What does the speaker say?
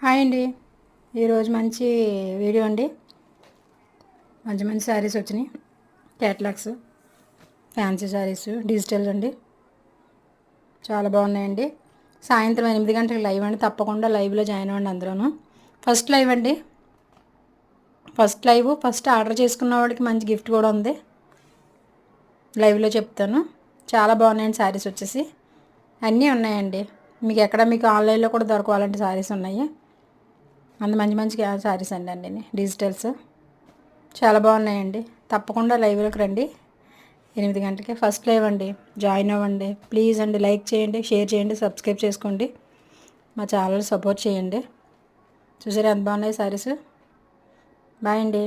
Hi అండి. ఈరోజు మంచి వీడియో అండి. మంచి మంచి శారీస్ వచ్చినాయి. క్యాట్లాగ్స్, ఫ్యాన్సీ శారీస్, డిజిటల్ అండి. చాలా బాగున్నాయండి. సాయంత్రం 8 గంటలకు లైవ్ అండి. తప్పకుండా లైవ్లో జాయిన్ అవ్వండి అందరూను. ఫస్ట్ లైవ్ అండి. ఫస్ట్ ఆర్డర్ చేసుకున్న వాడికి మంచి గిఫ్ట్ కూడా ఉంది. లైవ్లో చెప్తాను. చాలా బాగున్నాయండి శారీస్ వచ్చేసి. అన్నీ ఉన్నాయండి. మీకు ఆన్లైన్లో కూడా దొరకాలంటే శారీస్ ఉన్నాయి. మంచి మంచి శారీస్ అండి అన్నీ డిజిటల్స్ చాలా బాగున్నాయండి. తప్పకుండా లైవ్లోకి రండి. 8 గంటలకి ఫస్ట్ లైవ్ అండి. జాయిన్ అవ్వండి ప్లీజ్ అండి. లైక్ చేయండి, షేర్ చేయండి, సబ్స్క్రైబ్ చేసుకోండి. మా ఛానల్ సపోర్ట్ చేయండి. చూసారా ఎంత బాగున్నాయి శారీస్. బాయ్ అండి.